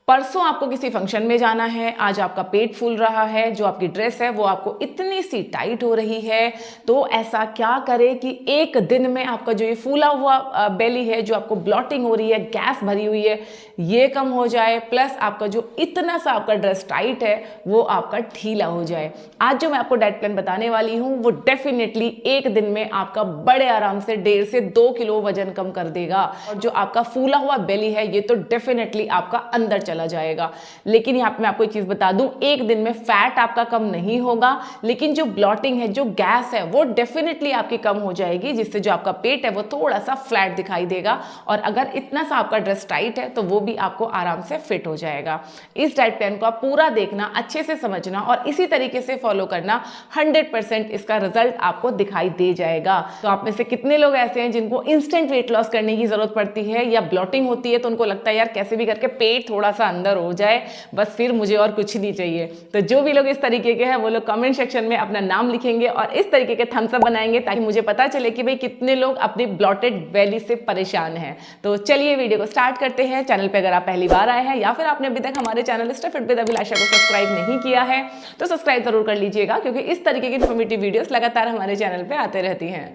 परसों आपको किसी फंक्शन में जाना है, आज आपका पेट फूल रहा है, जो आपकी ड्रेस है वो आपको इतनी सी टाइट हो रही है, तो ऐसा क्या करें कि एक दिन में आपका जो ये फूला हुआ बेली है, जो आपको ब्लॉटिंग हो रही है, गैस भरी हुई है, ये कम हो जाए, प्लस आपका जो इतना सा आपका ड्रेस टाइट है वो आपका ढीला हो जाए। आज जो मैं आपको डाइट प्लान बताने वाली हूँ वो डेफिनेटली एक दिन में आपका बड़े आराम से 1.5 से 2 किलो वजन कम कर देगा। और जो आपका फूला हुआ बेली है ये तो डेफिनेटली आपका अंदर चला जाएगा। लेकिन यहाँ पे मैं आपको एक चीज बता दूं, एक दिन में फैट आपका कम नहीं होगा, लेकिन जो ब्लॉटिंग है, जो गैस है, वो डेफिनेटली आपकी कम हो जाएगी, जिससे जो आपका पेट है वो थोड़ा सा फ्लैट दिखाई देगा। और अगर इतना सा आपका ड्रेस टाइट है तो वो भी आपको आराम से फिट हो जाएगा। इस डाइट प्लान को आप पूरा देखना, अच्छे से समझना और इसी तरीके से फॉलो करना, 100% इसका रिजल्ट आपको दिखाई दे जाएगा। तो आप में से कितने लोग ऐसे हैं जिनको इंस्टेंट वेट लॉस करने की जरूरत पड़ती है या ब्लॉटिंग होती है तो उनको लगता है यार कैसे भी करके पेट थोड़ा सा अंदर हो जाए, बस फिर मुझे और कुछ नहीं चाहिए। तो जो भी लोग इस तरीके के हैं वो लोग कमेंट सेक्शन में अपना नाम लिखेंगे और इस तरीके के थम्स अप बनाएंगे ताकि मुझे पता चले कि भाई कितने लोग अपनी ब्लॉटेड बेली से परेशान हैं। तो चलिए वीडियो को स्टार्ट करते हैं। चैनल पे अगर आप पहली बार आए हैं या फिर आपने अभी तक हमारे चैनल स्टे फिट विद अभिलाषा को सब्सक्राइब नहीं किया है तो सब्सक्राइब जरूर कर लीजिएगा, क्योंकि इस तरीके की इन्फॉर्मेटिव वीडियोस लगातार हमारे चैनल पे आते रहती हैं।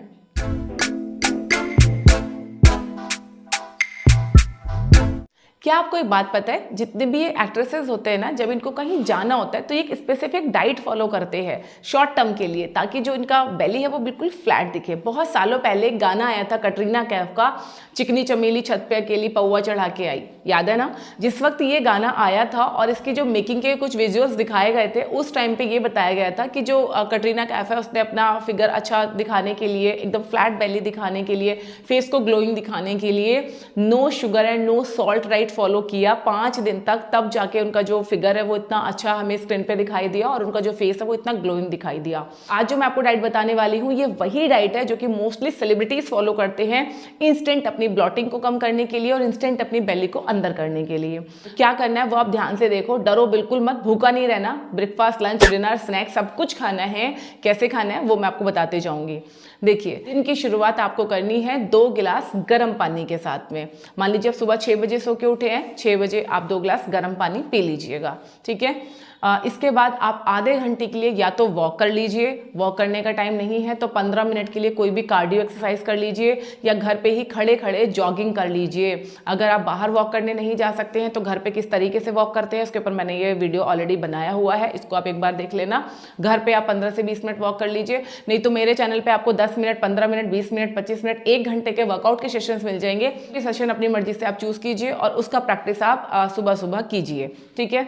क्या आपको एक बात पता है, जितने भी ये एक्ट्रेसेस होते हैं ना, जब इनको कहीं जाना होता है तो ये एक स्पेसिफिक डाइट फॉलो करते हैं शॉर्ट टर्म के लिए, ताकि जो इनका बेली है वो बिल्कुल फ्लैट दिखे। बहुत सालों पहले एक गाना आया था कटरीना कैफ का, चिकनी चमेली छत पे अकेली पौवा चढ़ा के आई, याद है ना? जिस वक्त ये गाना आया था और इसकी जो मेकिंग के कुछ विजुअल्स दिखाए गए थे, उस टाइम पे ये बताया गया था कि जो कटरीना कैफ है उसने अपना फिगर अच्छा दिखाने के लिए, एकदम फ्लैट बेली दिखाने के लिए, फेस को ग्लोइंग दिखाने के लिए no sugar and no salt diet follow किया 5 दिन तक, तब जाके उनका जो फिगर है वो इतना अच्छा हमें स्क्रीन पे दिखाई दिया और उनका जो फेस है वो इतना ग्लोइंग दिखाई दिया। आज जो मैं आपको डाइट बताने वाली हूँ ये वही डाइट है जो कि मोस्टली सेलिब्रिटीज फॉलो करते हैं इंस्टेंट अपनी ब्लॉटिंग को कम करने के लिए और इंस्टेंट अपनी बेली को अंदर करने के लिए। क्या करना है वो आप ध्यान से देखो, डरो बिल्कुल मत, भूखा नहीं रहना, ब्रेकफास्ट लंच डिनर स्नैक्स सब कुछ खाना है। कैसे खाना है वो मैं आपको बताते जाऊंगी। देखिए, दिन की शुरुआत आपको करनी है 2 गिलास गर्म पानी के साथ में। मान लीजिए आप सुबह 6 बजे सो के उठे हैं, 6 बजे आप 2 गिलास गर्म पानी पी लीजिएगा, ठीक है। इसके बाद आप आधे घंटे के लिए या तो वॉक कर लीजिए, वॉक करने का टाइम नहीं है तो 15 मिनट के लिए कोई भी कार्डियो एक्सरसाइज कर लीजिए, या घर पे ही खड़े खड़े जॉगिंग कर लीजिए। अगर आप बाहर वॉक करने नहीं जा सकते हैं तो घर पे किस तरीके से वॉक करते हैं उसके ऊपर मैंने ये वीडियो ऑलरेडी बनाया हुआ है, इसको आप एक बार देख लेना। घर पे आप 15 से 20 मिनट वॉक कर लीजिए, नहीं तो मेरे चैनल पे आपको 10 मिनट, 15 मिनट, 20 मिनट, 25 मिनट, 1 घंटे के वर्कआउट के सेशंस मिल जाएंगे। ये सेशन अपनी मर्जी से आप चूज कीजिए और उसका प्रैक्टिस आप सुबह सुबह कीजिए, ठीक है।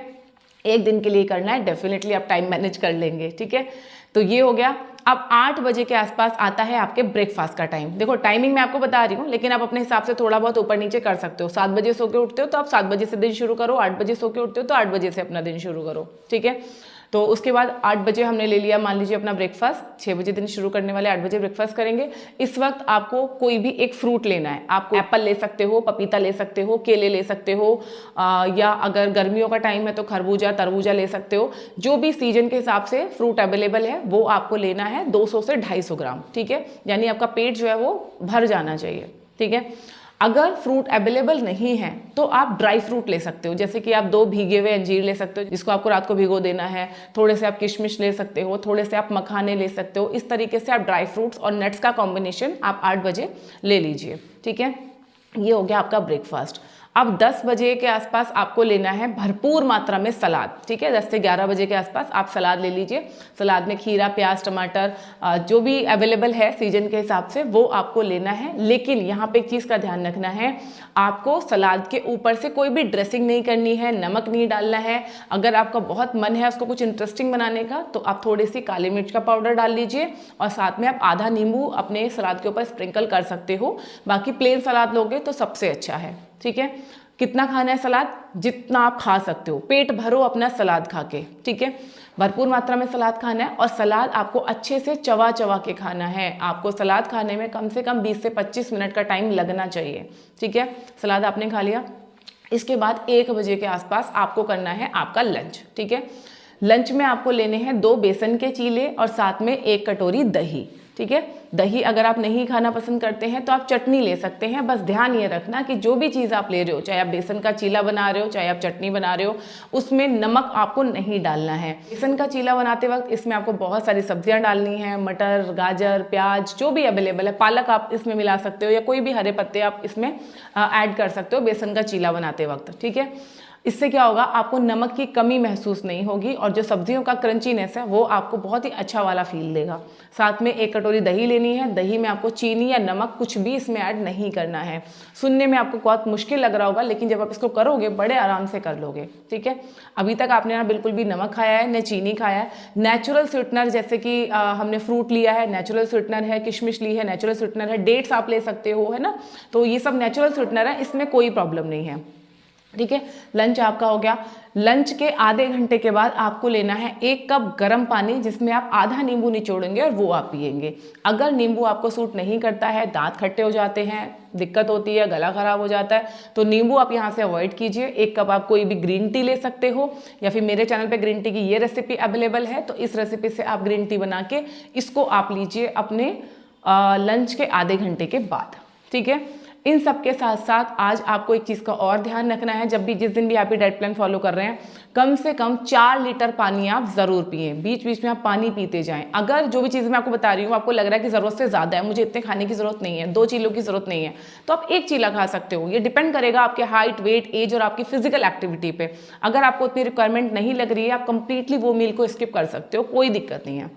एक दिन के लिए करना है, डेफिनेटली आप टाइम मैनेज कर लेंगे, ठीक है। तो ये हो गया। अब 8 बजे के आसपास आता है आपके ब्रेकफास्ट का टाइम। देखो टाइमिंग मैं आपको बता रही हूँ, लेकिन आप अपने हिसाब से थोड़ा बहुत ऊपर नीचे कर सकते हो। 7 बजे सो के उठते हो तो आप 7 बजे से दिन शुरू करो, 8 बजे सो के उठते हो तो 8 बजे से अपना दिन शुरू करो, ठीक है। तो उसके बाद 8 बजे हमने ले लिया मान लीजिए अपना ब्रेकफास्ट, 6 बजे दिन शुरू करने वाले 8 बजे ब्रेकफास्ट करेंगे। इस वक्त आपको कोई भी एक फ्रूट लेना है, आपको एप्पल ले सकते हो, पपीता ले सकते हो, केले ले सकते हो, या अगर गर्मियों का टाइम है तो खरबूजा तरबूजा ले सकते हो। जो भी सीजन के हिसाब से फ्रूट अवेलेबल है वो आपको लेना है 200 से 250 ग्राम, ठीक है। यानी आपका पेट जो है वो भर जाना चाहिए, ठीक है। अगर फ्रूट अवेलेबल नहीं है तो आप ड्राई फ्रूट ले सकते हो, जैसे कि आप 2 भीगे हुए अंजीर ले सकते हो जिसको आपको रात को भिगो देना है, थोड़े से आप किशमिश ले सकते हो, थोड़े से आप मखाने ले सकते हो। इस तरीके से आप ड्राई फ्रूट्स और नट्स का कॉम्बिनेशन आप 8 बजे ले लीजिए, ठीक है। ये हो गया आपका ब्रेकफास्ट। अब 10 बजे के आसपास आपको लेना है भरपूर मात्रा में सलाद, ठीक है। 10 से 11 बजे के आसपास आप सलाद ले लीजिए। सलाद में खीरा, प्याज, टमाटर जो भी अवेलेबल है सीजन के हिसाब से वो आपको लेना है। लेकिन यहाँ पे एक चीज़ का ध्यान रखना है, आपको सलाद के ऊपर से कोई भी ड्रेसिंग नहीं करनी है, नमक नहीं डालना है। अगर आपका बहुत मन है उसको कुछ इंटरेस्टिंग बनाने का तो आप थोड़ी सी काली मिर्च का पाउडर डाल लीजिए और साथ में आप आधा नींबू अपने सलाद के ऊपर स्प्रिंकल कर सकते हो। बाकी प्लेन सलाद लोगे तो सबसे अच्छा है, ठीक है। कितना खाना है सलाद? जितना आप खा सकते हो, पेट भरो अपना सलाद खा के, ठीक है। भरपूर मात्रा में सलाद खाना है और सलाद आपको अच्छे से चबा चबा के खाना है। आपको सलाद खाने में कम से कम 20 से 25 मिनट का टाइम लगना चाहिए, ठीक है। सलाद आपने खा लिया, इसके बाद 1 बजे के आसपास आपको करना है आपका लंच, ठीक है। लंच में आपको लेने हैं 2 बेसन के चीले और साथ में 1 कटोरी दही, ठीक है। दही अगर आप नहीं खाना पसंद करते हैं तो आप चटनी ले सकते हैं। बस ध्यान ये रखना कि जो भी चीज़ आप ले रहे हो, चाहे आप बेसन का चीला बना रहे हो, चाहे आप चटनी बना रहे हो, उसमें नमक आपको नहीं डालना है। बेसन का चीला बनाते वक्त इसमें आपको बहुत सारी सब्जियां डालनी है, मटर, गाजर, प्याज जो भी अवेलेबल है, पालक आप इसमें मिला सकते हो या कोई भी हरे पत्ते आप इसमें ऐड कर सकते हो बेसन का चीला बनाते वक्त, ठीक है। इससे क्या होगा, आपको नमक की कमी महसूस नहीं होगी और जो सब्जियों का क्रंचीनेस है वो आपको बहुत ही अच्छा वाला फील देगा। साथ में 1 कटोरी दही लेनी है। दही में आपको चीनी या नमक कुछ भी इसमें ऐड नहीं करना है। सुनने में आपको बहुत मुश्किल लग रहा होगा, लेकिन जब आप इसको करोगे बड़े आराम से कर लोगे, ठीक है। अभी तक आपने ना बिल्कुल भी नमक खाया है, न चीनी खाया है। नेचुरल स्वीटनर जैसे कि हमने फ्रूट लिया है, नेचुरल स्वीटनर है, किशमिश ली है, नेचुरल स्वीटनर है, डेट्स आप ले सकते हो, है ना। तो ये सब नेचुरल स्वीटनर है, इसमें कोई प्रॉब्लम नहीं है, ठीक है। लंच आपका हो गया। लंच के आधे घंटे के बाद आपको लेना है 1 कप गर्म पानी, जिसमें आप आधा नींबू निचोड़ेंगे और वो आप पिएंगे। अगर नींबू आपको सूट नहीं करता है, दांत खट्टे हो जाते हैं, दिक्कत होती है, गला खराब हो जाता है, तो नींबू आप यहाँ से अवॉइड कीजिए। 1 कप आप कोई भी ग्रीन टी ले सकते हो, या फिर मेरे चैनल पे ग्रीन टी की ये रेसिपी अवेलेबल है, तो इस रेसिपी से आप ग्रीन टी बना के इसको आप लीजिए अपने लंच के आधे घंटे के बाद, ठीक है। इन सब के साथ साथ आज आपको एक चीज़ का और ध्यान रखना है, जब भी जिस दिन भी आप ये डाइट प्लान फॉलो कर रहे हैं, कम से कम 4 लीटर पानी आप ज़रूर पिए। बीच बीच में आप पानी पीते जाएं। अगर जो भी चीज़ मैं आपको बता रही हूँ आपको लग रहा है कि ज़रूरत से ज़्यादा है, मुझे इतने खाने की ज़रूरत नहीं है, 2 चीलों की ज़रूरत नहीं है, तो आप 1 चीला खा सकते हो। ये डिपेंड करेगा आपके हाइट, वेट, एज और आपकी फिजिकल एक्टिविटी पे। अगर आपको उतनी रिक्वायरमेंट नहीं लग रही है, आप कंप्लीटली वो मील को स्किप कर सकते हो, कोई दिक्कत नहीं है,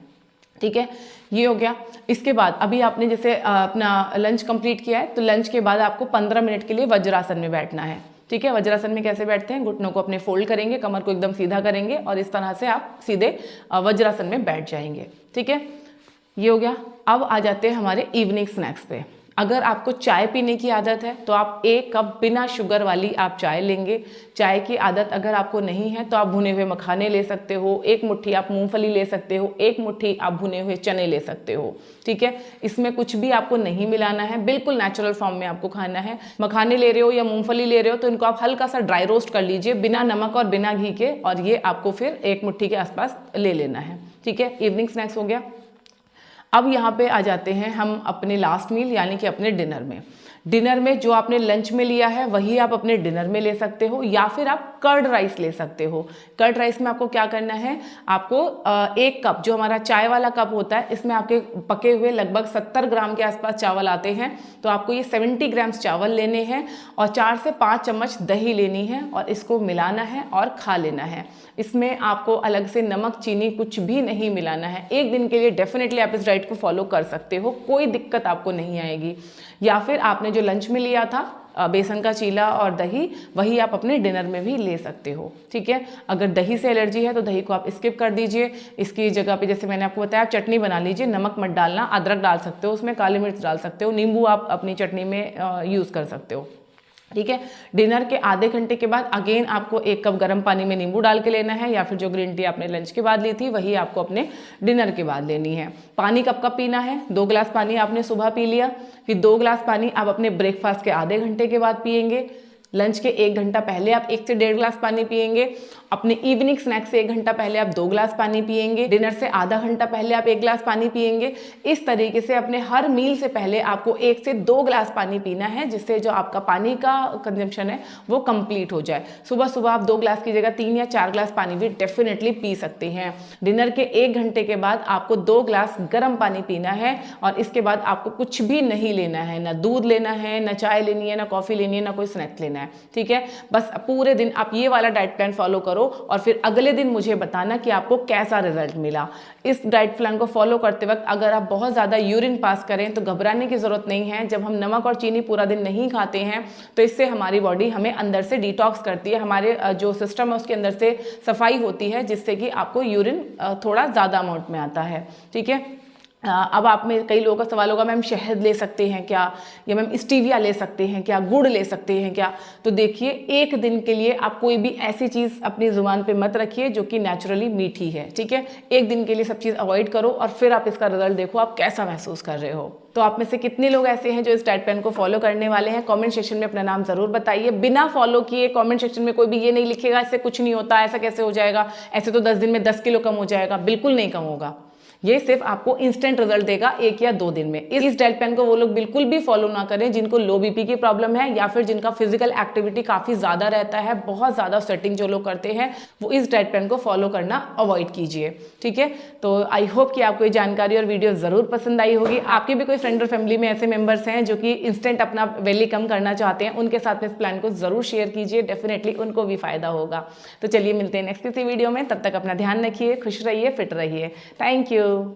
ठीक है। ये हो गया। इसके बाद अभी आपने जैसे अपना लंच कंप्लीट किया है, तो लंच के बाद आपको 15 मिनट के लिए वज्रासन में बैठना है, ठीक है। वज्रासन में कैसे बैठते हैं, घुटनों को अपने फोल्ड करेंगे, कमर को एकदम सीधा करेंगे और इस तरह से आप सीधे वज्रासन में बैठ जाएंगे, ठीक है। ये हो गया। अब आ जाते हैं हमारे इवनिंग स्नैक्स पे। अगर आपको चाय पीने की आदत है तो आप 1 कप बिना शुगर वाली आप चाय लेंगे। चाय की आदत अगर आपको नहीं है तो आप भुने हुए मखाने ले सकते हो, 1 मुट्ठी आप मूंगफली ले सकते हो, 1 मुट्ठी आप भुने हुए चने ले सकते हो, ठीक है। इसमें कुछ भी आपको नहीं मिलाना है, बिल्कुल नेचुरल फॉर्म में आपको खाना है। मखाने ले रहे हो या मूंगफली ले रहे हो तो इनको आप हल्का सा ड्राई रोस्ट कर लीजिए बिना नमक और बिना घी के, और ये आपको फिर 1 मुट्ठी के आसपास ले लेना है, ठीक है। इवनिंग स्नैक्स हो गया। अब यहाँ पे आ जाते हैं हम अपने लास्ट मील यानी कि अपने डिनर में। डिनर में जो आपने लंच में लिया है वही आप अपने डिनर में ले सकते हो, या फिर आप कर्ड राइस ले सकते हो। कर्ड राइस में आपको क्या करना है, आपको 1 कप जो हमारा चाय वाला कप होता है, इसमें आपके पके हुए लगभग 70 ग्राम के आसपास चावल आते हैं, तो आपको ये 70 ग्राम्स चावल लेने हैं और 4 से 5 चम्मच दही लेनी है और इसको मिलाना है और खा लेना है। इसमें आपको अलग से नमक, चीनी कुछ भी नहीं मिलाना है। 1 दिन के लिए डेफिनेटली आप इस डाइट को फॉलो कर सकते हो, कोई दिक्कत आपको नहीं आएगी। या फिर आपने जो लंच में लिया था बेसन का चीला और दही, वही आप अपने डिनर में भी ले सकते हो, ठीक है। अगर दही से एलर्जी है तो दही को आप स्किप कर दीजिए। इसकी जगह पे जैसे मैंने आपको बताया, आप चटनी बना लीजिए, नमक मत डालना, अदरक डाल सकते हो, उसमें काली मिर्च डाल सकते हो, नींबू आप अपनी चटनी में यूज़ कर सकते हो, ठीक है। डिनर के आधे घंटे के बाद अगेन आपको 1 कप गर्म पानी में नींबू डाल के लेना है, या फिर जो ग्रीन टी आपने लंच के बाद ली थी वही आपको अपने डिनर के बाद लेनी है। पानी कब कब पीना है, 2 गिलास पानी आपने सुबह पी लिया, फिर 2 गिलास पानी आप अपने ब्रेकफास्ट के आधे घंटे के बाद पिएंगे। लंच के 1 घंटा पहले आप 1 से 1.5 गिलास पानी पिएंगे। अपने इवनिंग स्नैक्स से 1 घंटा पहले आप 2 गिलास पानी पिएंगे। डिनर से आधा घंटा पहले आप 1 गिलास पानी पिएंगे। इस तरीके से अपने हर मील से पहले आपको 1 से 2 गिलास पानी पीना है, जिससे जो आपका पानी का कंजम्पशन है वो कंप्लीट हो जाए। सुबह सुबह आप 2 गिलास की जगह 3 या 4 गिलास पानी भी डेफिनेटली पी सकते हैं। डिनर के 1 घंटे के बाद आपको 2 गिलास गर्म पानी पीना है और इसके बाद आपको कुछ भी नहीं लेना है, ना दूध लेना है, ना चाय लेनी है, ना कॉफ़ी लेनी है, ना कोई स्नैक्स लेना है, ठीक है। बस पूरे दिन आप ये वाला डाइट प्लान फॉलो करो और फिर अगले दिन मुझे बताना कि आपको कैसा रिजल्ट मिला। इस डाइट प्लान को फॉलो करते वक्त अगर आप बहुत ज़्यादा यूरिन पास करें तो घबराने की ज़रूरत नहीं है। जब हम नमक और चीनी पूरा दिन नहीं खाते हैं तो इससे हमारी बॉडी हमें अंदर से डिटॉक्स करती है, हमारे जो सिस्टम है उसके अंदर से सफाई होती है, जिससे कि आपको यूरिन थोड़ा ज़्यादा अमाउंट में आता है, ठीक है। अब आप में कई लोगों का सवाल होगा, मैम शहद ले सकते हैं क्या, या मैम स्टीविया ले सकते हैं क्या, गुड़ ले सकते हैं क्या। तो देखिए, 1 दिन के लिए आप कोई भी ऐसी चीज़ अपनी ज़ुबान पे मत रखिए जो कि नेचुरली मीठी है, ठीक है। 1 दिन के लिए सब चीज़ अवॉइड करो और फिर आप इसका रिजल्ट देखो आप कैसा महसूस कर रहे हो। तो आप में से कितने लोग ऐसे हैं जो इस डाइट प्लान को फॉलो करने वाले हैं, कमेंट सेक्शन में अपना नाम ज़रूर बताइए। बिना फॉलो किए कमेंट सेक्शन में कोई भी ये नहीं लिखेगा इससे कुछ नहीं होता, ऐसा कैसे हो जाएगा, ऐसे तो 10 दिन में 10 किलो कम हो जाएगा। बिल्कुल नहीं कम होगा। ये सिर्फ आपको इंस्टेंट रिजल्ट देगा 1 या 2 दिन में। इस डाइट प्लान को वो लोग बिल्कुल भी फॉलो ना करें जिनको लो बीपी की प्रॉब्लम है या फिर जिनका फिजिकल एक्टिविटी काफी ज्यादा रहता है, बहुत ज्यादा स्वेटिंग जो लोग करते हैं, वो इस डाइट प्लान को फॉलो करना अवॉइड कीजिए। ठीक है, तो आई होप कि आपको ये जानकारी और वीडियो जरूर पसंद आई होगी। आपके भी कोई फ्रेंड और फैमिली में ऐसे मेंबर्स हैं जो कि इंस्टेंट अपना वेली कम करना चाहते हैं, उनके साथ में इस प्लान को जरूर शेयर कीजिए, डेफिनेटली उनको भी फायदा होगा। तो चलिए मिलते हैं नेक्स्ट किसी वीडियो में, तब तक अपना ध्यान रखिए, खुश रहिए, फिट रहिए। Thank you.